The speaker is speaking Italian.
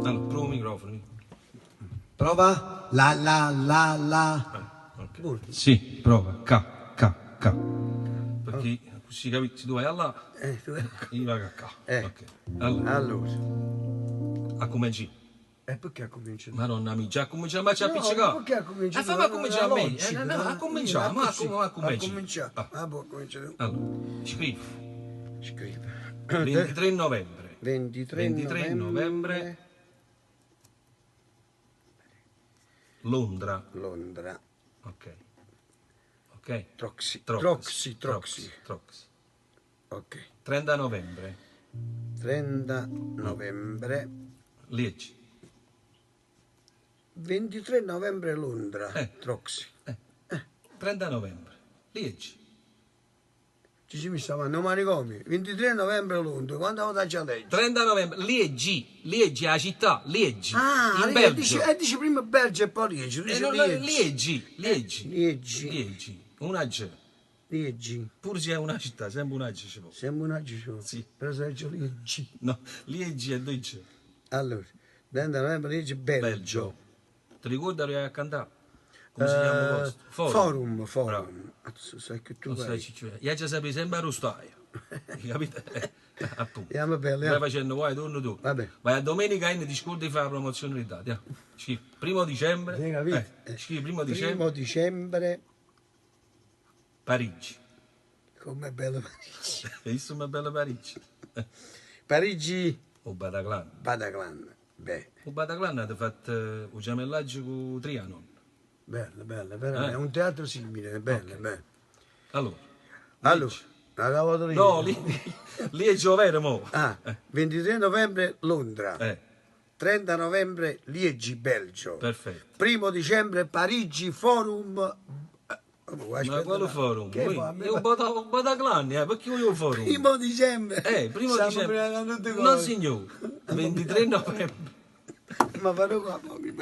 Allora, prova il microfono. Prova. La. Okay. Sì, prova. K. Perché così capisci, tu vai a là, io vado a K. Ok. Allora. A cominciare. E perché ha cominciato? Madonna mia, già cominciamo a picciare. No, perché ha cominciato? Fammi cominciare a me. Logico, No, a cominciare, a cominciare. può cominciare. Allora, scrivi. Scrive. 23 novembre. 23 novembre. Londra. Ok. Troxy. Ok. 30 novembre. 30 novembre. Liegi. 23 novembre Londra. Troxy. 30 novembre. Liegi. Ci mi stavano a manicomi. 23 novembre Londra. Quando vado a legge? 30 novembre. Liegi, la città. Liegi. In Belgio. Belgio. Dice prima Belgio e poi Liegi. Liegi. Una G. Liegi. Pur se è una città, sempre una G ci può. Sembra una G. Sì. Per esempio Liegi. No, Liegi è 2 G. Allora, 30 novembre Liegi, Belgio. Ti ricordi che a cantare? Come si chiama il posto? Forum. Bravo. Sai che tu Non sai vai. ciccione. Io già sapevo sempre a Rostaia. Capite? Appunto. Andiamo bene. Vai facendo, vai, torno tu. Vabbè. Vai a domenica e ti scordi di fare la promozione di dati. Scrivi 1° dicembre. Hai capito? Scrivi 1° dicembre. 1° dicembre. Parigi. Com'è bello Parigi. Hai visto come è bella Parigi? Parigi. O Bataclan. Beh. O Bataclan ha fatto un gemellaggio con Trianon. Bello, veramente. È un teatro simile, bello. Allora. No, lì è Giovere, mo. 23 novembre Londra. 30 30 novembre Liegi, Belgio. Perfetto. 1° dicembre Parigi, Forum. Ma quale forum? Che Io un Bataclan, perché io forum? 1° dicembre. 1° dicembre. Non signore. 23 novembre. Ma farò qua, mi